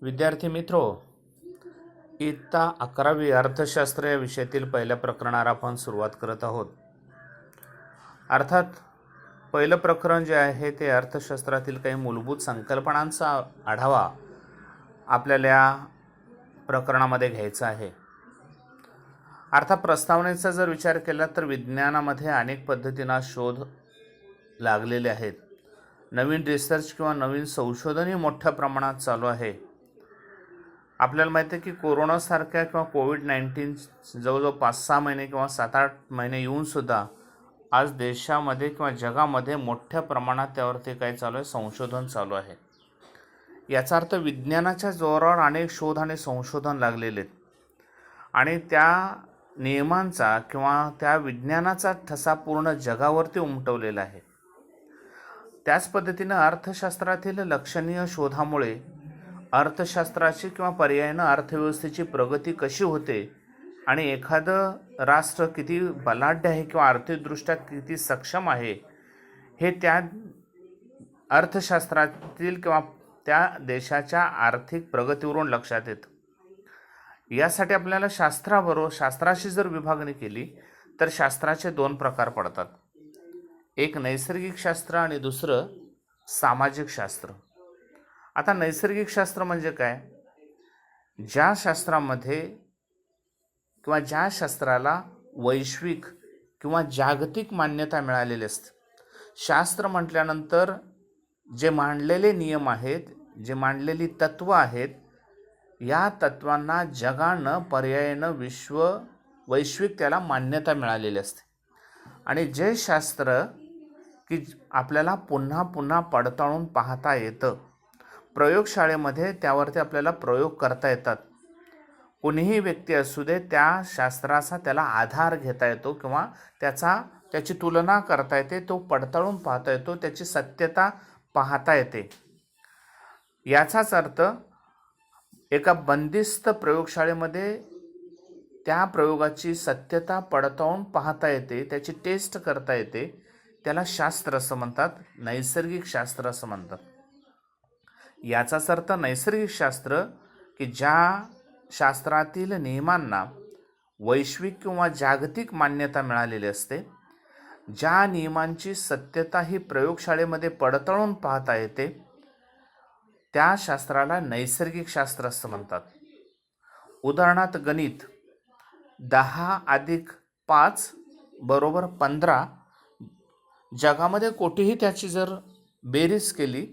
विद्यार्थी मित्रो, इयत्ता 11वी अर्थशास्त्र या विषयातील पहिल्या प्रकरणाला आपण सुरुवात करत आहोत. अर्थात पहिलं प्रकरण जे आहे ते अर्थशास्त्रातील काही मूलभूत संकल्पनांचा आढावा आपल्याला या प्रकरणामध्ये घ्यायचा आहे. अर्थात प्रस्तावनेचा जर विचार केला तर विज्ञानामध्ये अनेक पद्धतींना शोध लागलेले आहेत. नवीन रिसर्च किंवा नवीन संशोधनही मोठ्या प्रमाणात चालू आहे. आपल्याला माहिती आहे की कोरोनासारख्या किंवा कोविड-19 जवळजवळ 5-6 महिने किंवा 7-8 महिने येऊनसुद्धा आज देशामध्ये किंवा जगामध्ये मोठ्या प्रमाणात त्यावरती काय चालू आहे, संशोधन चालू आहे. याचा अर्थ विज्ञानाच्या जोरावर अनेक शोध आणि संशोधन लागलेले आहेत आणि त्या नियमांचा किंवा त्या विज्ञानाचा ठसा पूर्ण जगावरती उमटवलेला आहे. त्याच पद्धतीनं अर्थशास्त्रातील लक्षणीय शोधामुळे अर्थशास्त्राची किंवा पर्यायानं अर्थव्यवस्थेची प्रगती कशी होते आणि एखादं राष्ट्र किती बलाढ्य आहे किंवा आर्थिकदृष्ट्या किती सक्षम आहे हे त्या अर्थशास्त्रातील किंवा त्या देशाच्या आर्थिक प्रगतीवरून लक्षात येतं. यासाठी आपल्याला शास्त्राशी जर विभागणी केली तर शास्त्राचे 2 प्रकार पडतात. एक नैसर्गिक शास्त्र आणि दुसरं सामाजिक शास्त्र. आता नैसर्गिक शास्त्र म्हणजे काय? ज्या शास्त्रामध्ये किंवा ज्या शास्त्राला वैश्विक किंवा जागतिक मान्यता मिळालेली असते. शास्त्र म्हटल्यानंतर जे मांडलेले नियम आहेत, जे मांडलेली तत्त्व आहेत, या तत्त्वांना जगानं पर्यायानं वैश्विक त्याला मान्यता मिळालेली असते. आणि जे शास्त्र की आपल्याला पुन्हा पुन्हा पडताळून पाहता येतं, प्रयोगशाळेमध्ये त्यावरती आपल्याला प्रयोग करता येतात. कोणीही व्यक्ती असू दे, त्या शास्त्राचा त्याला आधार घेता येतो किंवा त्याची तुलना करता येते, तो पडताळून पाहता येतो, त्याची सत्यता पाहता येते. याचाच अर्थ एका बंदिस्त प्रयोगशाळेमध्ये त्या प्रयोगाची सत्यता पडताळून पाहता येते, त्याची टेस्ट करता येते. त्याला शास्त्र असं म्हणतात, नैसर्गिक शास्त्र असं म्हणतात. याचाच अर्थ नैसर्गिक शास्त्र की ज्या शास्त्रातील नियमांना वैश्विक किंवा जागतिक मान्यता मिळालेली असते, ज्या नियमांची सत्यता ही प्रयोगशाळेमध्ये पडताळून पाहता येते, त्या शास्त्राला नैसर्गिक शास्त्र असं म्हणतात. उदाहरणार्थ गणित 10+5 = 15. जगामध्ये कोठेही त्याची जर बेरीज केली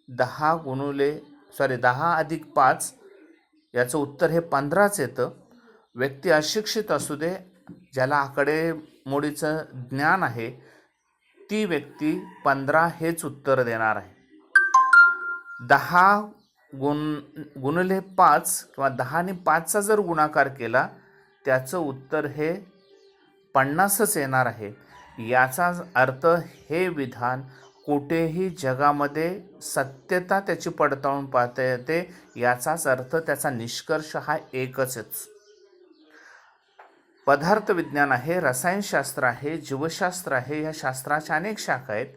10+5 याचं उत्तर हे 15च येतं. व्यक्ती अशिक्षित असू दे, ज्याला आकडेमोडीचं ज्ञान आहे, ती व्यक्ती 15 हेच उत्तर देणार आहे. 10×5 किंवा 10ने 5चा जर गुणाकार केला त्याचं उत्तर हे 50च येणार आहे. याचा अर्थ हे विधान कुठेही जगामध्ये सत्यता त्याची पडताळून पाहता येते. याचाच अर्थ त्याचा निष्कर्ष हा एकच आहे. पदार्थ विज्ञान आहे, रसायनशास्त्र आहे, जीवशास्त्र आहे, या शास्त्राच्या अनेक शाखा आहेत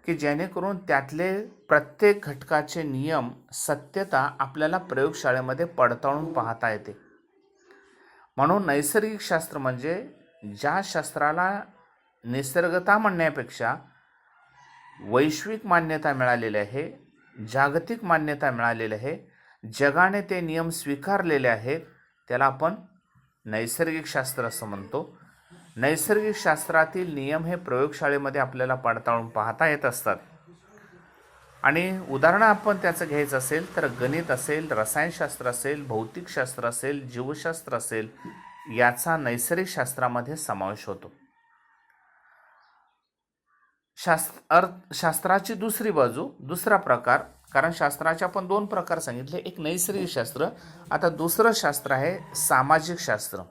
की जेणेकरून त्यातले प्रत्येक घटकाचे नियम, सत्यता आपल्याला प्रयोगशाळेमध्ये पडताळून पाहता येते. म्हणून नैसर्गिक शास्त्र म्हणजे ज्या शास्त्राला निसर्गता म्हणण्यापेक्षा वैश्विक मान्यता मिळालेली आहे, जागतिक मान्यता मिळालेली आहे, जगाने ते नियम स्वीकारलेले आहेत, त्याला आपण नैसर्गिक शास्त्र असं म्हणतो. नैसर्गिक शास्त्रातील नियम हे प्रयोगशाळेमध्ये आपल्याला पडताळून पाहता येत असतात. आणि उदाहरणं आपण त्याचं घ्यायचं असेल तर गणित असेल, रसायनशास्त्र असेल, भौतिकशास्त्र असेल, जीवशास्त्र असेल, याचा नैसर्गिक शास्त्रामध्ये समावेश होतो. शास्त्राची दुसरी बाजू, दुसरा प्रकार, कारण शास्त्राचे आपण 2 प्रकार सांगितले, एक नैसर्गिक शास्त्र, आता दुसरं शास्त्र आहे सामाजिक शास्त्र.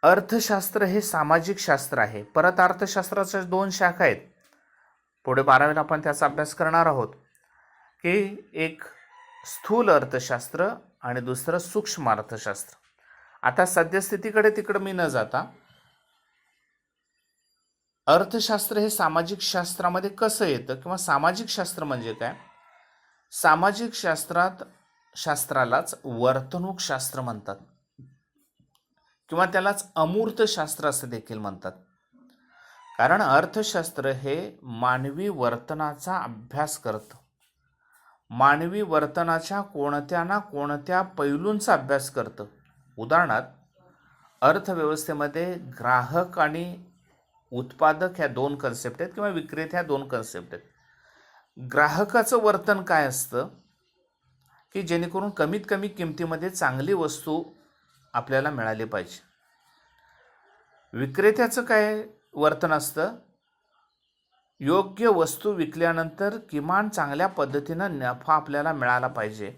अर्थशास्त्र हे सामाजिक शास्त्र आहे. परत अर्थशास्त्राच्या 2 शाखा आहेत. पुढे 12वीला आपण त्याचा अभ्यास करणार आहोत की एक स्थूल अर्थशास्त्र आणि दुसरं सूक्ष्म अर्थशास्त्र. आता सद्यस्थितीकडे तिकडं मी न जाता अर्थशास्त्र हे सामाजिक शास्त्रामध्ये कसं येतं किंवा सामाजिक शास्त्र म्हणजे काय? सामाजिक शास्त्रालाच वर्तणूकशास्त्र म्हणतात किंवा त्यालाच अमूर्तशास्त्र असं देखील म्हणतात. कारण अर्थशास्त्र हे मानवी वर्तनाचा अभ्यास करतं. मानवी वर्तनाच्या कोणत्या ना कोणत्या पैलूंचा अभ्यास करतं. उदाहरणार्थ, अर्थव्यवस्थेमध्ये ग्राहक आणि उत्पादक ह्या दोन कन्सेप्ट आहेत किंवा विक्रेते ह्या दोन कन्सेप्ट आहेत. ग्राहकाचं वर्तन काय असतं की जेणेकरून कमीत कमी किमतीमध्ये चांगली वस्तू आपल्याला मिळाली पाहिजे. विक्रेत्याचं काय वर्तन असतं, योग्य वस्तू विकल्यानंतर किमान चांगल्या पद्धतीनं नफा आपल्याला मिळाला पाहिजे,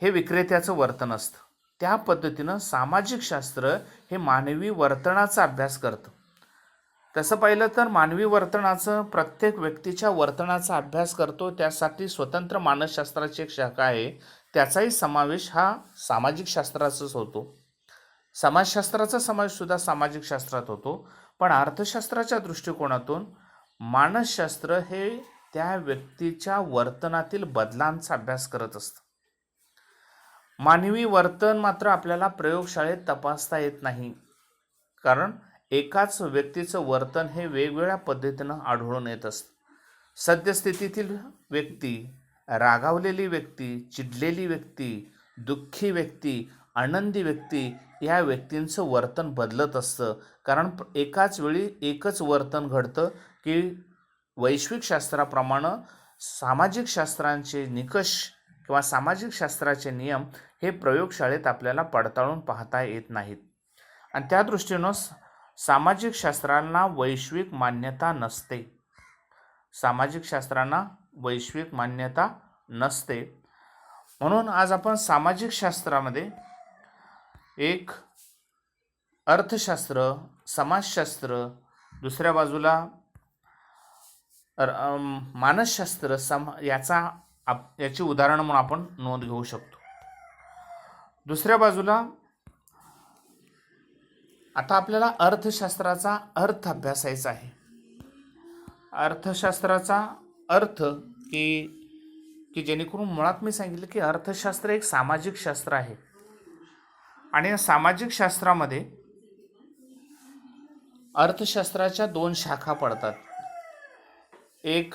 हे विक्रेत्याचं वर्तन असतं. त्या पद्धतीनं सामाजिक शास्त्र हे मानवी वर्तनाचा अभ्यास करतं. तसं पाहिलं तर मानवी वर्तनाचं, प्रत्येक व्यक्तीच्या वर्तनाचा अभ्यास करतो. त्यासाठी स्वतंत्र मानसशास्त्राची एक शाखा आहे, त्याचाही समावेश हा सामाजिक शास्त्राचाच होतो. समाजशास्त्राचा समावेशसुद्धा सामाजिक शास्त्रात होतो. पण अर्थशास्त्राच्या दृष्टिकोनातून मानसशास्त्र हे त्या व्यक्तीच्या वर्तनातील बदलांचा अभ्यास करत असतं. मानवी वर्तन मात्र आपल्याला प्रयोगशाळेत तपासता येत नाही, कारण एकाच व्यक्तीचं वर्तन हे वेगवेगळ्या पद्धतीनं आढळून येत असतं. सद्यस्थितीतील व्यक्ती, रागावलेली व्यक्ती, चिडलेली व्यक्ती, दुःखी व्यक्ती, आनंदी व्यक्ती या व्यक्तींचं वर्तन बदलत असतं. कारण एकाच वेळी एकच वर्तन घडतं की वैश्विक शास्त्राप्रमाणे सामाजिक शास्त्रांचे निकष किंवा सामाजिक शास्त्राचे नियम हे प्रयोगशाळेत आपल्याला पडताळून पाहता येत नाहीत. आणि त्या दृष्टीनं सामाजिक शास्त्रांना वैश्विक मान्यता नसते. सामाजिक शास्त्रांना वैश्विक मान्यता नसते. म्हणून आज आपण सामाजिक शास्त्रामध्ये एक अर्थशास्त्र, समाजशास्त्र, दुसऱ्या बाजूला मानसशास्त्र याची उदाहरणं म्हणून आपण नोंद घेऊ शकतो. दुसऱ्या बाजूला आता आपल्याला अर्थशास्त्राचा अर्थ अभ्यासायचा आहे. अर्थशास्त्राचा अर्थ की जेणेकरून मुळात मी सांगितलं की अर्थशास्त्र एक सामाजिक शास्त्र आहे. आणि या सामाजिक शास्त्रामध्ये अर्थशास्त्राच्या दोन शाखा पडतात. एक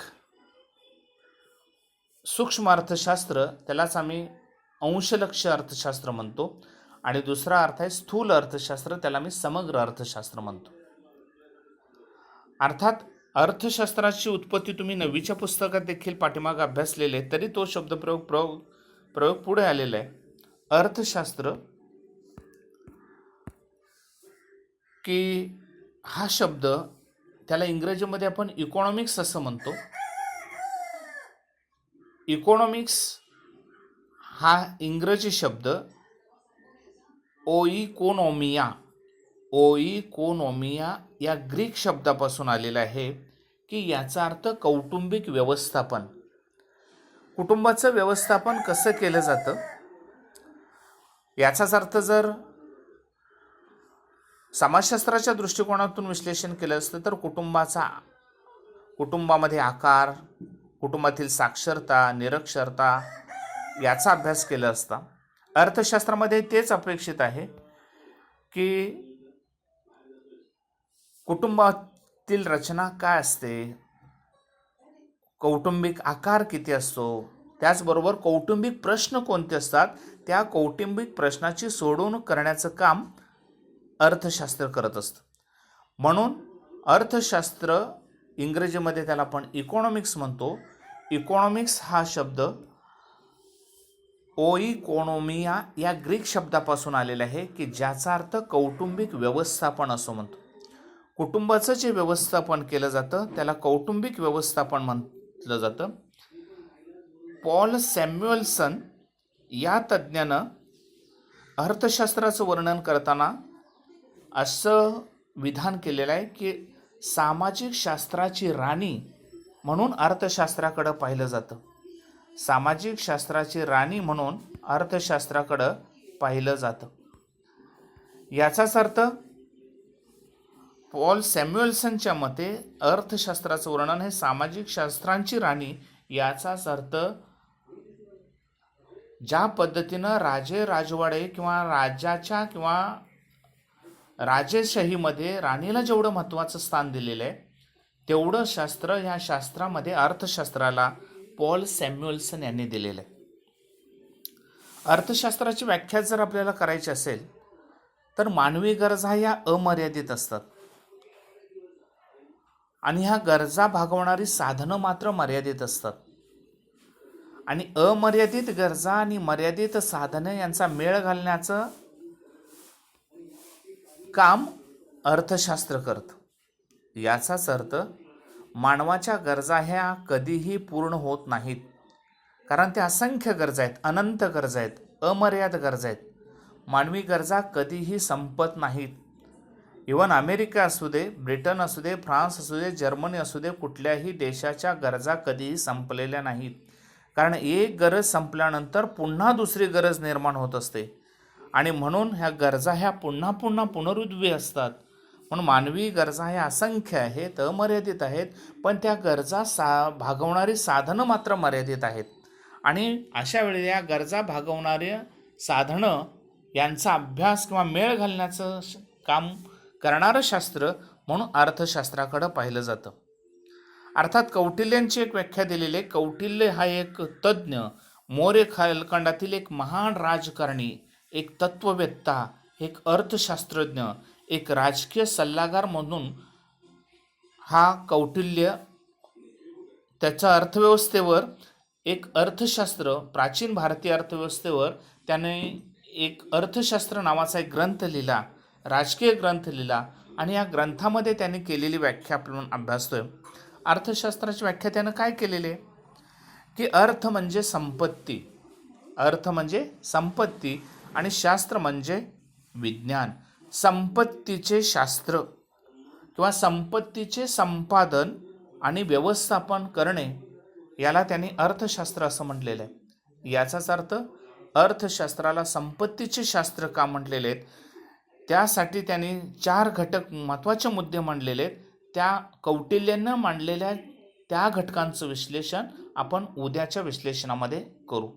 सूक्ष्म अर्थशास्त्र, त्यालाच आम्ही अंशलक्ष्य अर्थशास्त्र म्हणतो, आणि दुसरा अर्थ आहे स्थूल अर्थशास्त्र, त्याला मी समग्र अर्थशास्त्र म्हणतो. अर्थात अर्थशास्त्राची उत्पत्ती तुम्ही 9वीच्या पुस्तकात देखील पाठीमागे अभ्यासलेले, तरी तो शब्दप्रयोग पुढे आलेला आहे. अर्थशास्त्र की हा शब्द, त्याला इंग्रजीमध्ये आपण इकॉनॉमिक्स असं म्हणतो. इकॉनॉमिक्स हा इंग्रजी शब्द ओइकोनॉमिया या ग्रीक शब्दापासून आलेला आहे की याचा अर्थ कौटुंबिक व्यवस्थापन. कुटुंबाचं व्यवस्थापन कसं केलं जातं याचाच अर्थ जर समाजशास्त्राच्या दृष्टिकोनातून विश्लेषण केलं असतं तर कुटुंबामध्ये आकार, कुटुंबातील साक्षरता, निरक्षरता याचा अभ्यास केला असता. अर्थशास्त्रामध्ये तेच अपेक्षित आहे की कुटुंबातील रचना काय असते, कौटुंबिक आकार किती असतो, त्याचबरोबर कौटुंबिक प्रश्न कोणते असतात, त्या कौटुंबिक प्रश्नाची सोडवणूक करण्याचं काम अर्थशास्त्र करत असतं. म्हणून अर्थशास्त्र इंग्रजीमध्ये त्याला आपण इकॉनॉमिक्स म्हणतो. इकॉनॉमिक्स हा शब्द ओइकोनॉमिया या ग्रीक शब्दापासून आलेला आहे की ज्याचा अर्थ कौटुंबिक व्यवस्थापन असं म्हणतो. कुटुंबाचं जे व्यवस्थापन केलं जातं त्याला कौटुंबिक व्यवस्थापन म्हटलं जातं. पॉल सॅम्युएल्सन या तज्ज्ञानं अर्थशास्त्राचं वर्णन करताना असं विधान केलेलं आहे की सामाजिक शास्त्राची राणी म्हणून अर्थशास्त्राकडं पाहिलं जातं. सामाजिक शास्त्राची राणी म्हणून अर्थशास्त्राकडं पाहिलं जातं. याचाच अर्थ पॉल सॅम्युएल्सनच्या मते अर्थशास्त्राचं वर्णन हे सामाजिक शास्त्रांची राणी, याचाच अर्थ ज्या पद्धतीनं राजे राजवाडे किंवा राज्याच्या किंवा राजेशाहीमध्ये राणीला जेवढं महत्त्वाचं स्थान दिलेलं आहे तेवढं शास्त्र ह्या शास्त्रामध्ये अर्थशास्त्राला पॉल सॅम्युएल्सन यांनी दिलेलं आहे. अर्थशास्त्राची व्याख्या जर आपल्याला करायची असेल तर मानवी गरजा ह्या अमर्यादित असतात आणि ह्या गरजा भागवणारी साधनं मात्र मर्यादित असतात. आणि अमर्यादित गरजा आणि मर्यादित साधनं यांचा मेळ घालण्याचं काम अर्थशास्त्र करतं. याचाच अर्थ मानवाच्या गरजा ह्या कधीही पूर्ण होत नाहीत, कारण त्या असंख्य गरजा आहेत, अनंत गरजा आहेत, अमर्याद गरजा आहेत. मानवी गरजा कधीही संपत नाहीत. इव्हन अमेरिका असू दे, ब्रिटन असू दे, फ्रान्स असू दे, जर्मनी असू दे, कुठल्याही देशाच्या गरजा कधीही संपलेल्या नाहीत. कारण एक गरज संपल्यानंतर पुन्हा दुसरी गरज निर्माण होत असते आणि म्हणून ह्या गरजा ह्या पुन्हा पुन्हा पुनरुज्जीवी असतात. म्हणून मानवी गरजा ह्या असंख्य आहेत, अमर्यादित आहेत, पण त्या गरजा भागवणारी साधनं मात्र मर्यादित आहेत. आणि अशा वेळी या गरजा भागवणारी साधनं यांचा अभ्यास किंवा मेळ घालण्याचं काम करणारं शास्त्र म्हणून अर्थशास्त्राकडं पाहिलं जातं. अर्थात कौटिल्यांची एक व्याख्या दिलेली आहे. कौटिल्य हा एक तज्ज्ञ, मौर्य कालखंडातील एक महान राजकारणी, एक तत्ववेत्ता, एक अर्थशास्त्रज्ञ, एक राजकीय सल्लागार म्हणून हा कौटिल्य त्याच्या अर्थव्यवस्थेवर एक अर्थशास्त्र, प्राचीन भारतीय अर्थव्यवस्थेवर त्याने एक अर्थशास्त्र नावाचा एक ग्रंथ लिहिला, राजकीय ग्रंथ लिहिला आणि या ग्रंथामध्ये त्याने केलेली व्याख्या आपण अभ्यासतोय. अर्थशास्त्राची व्याख्या त्यानं काय केलेली आहे की अर्थ म्हणजे संपत्ती, अर्थ म्हणजे संपत्ती आणि शास्त्र म्हणजे विज्ञान. संपत्तीचे शास्त्र किंवा संपत्तीचे संपादन आणि व्यवस्थापन करणे याला त्यांनी अर्थशास्त्र असं म्हटलेलं आहे. याचाच अर्थ अर्थशास्त्राला संपत्तीचे शास्त्र का म्हटलेले आहेत, त्यासाठी त्यांनी 4 घटक महत्त्वाचे मुद्दे मांडलेले आहेत. त्या कौटिल्यांना मांडलेल्या त्या घटकांचं विश्लेषण आपण उद्याच्या विश्लेषणामध्ये करू.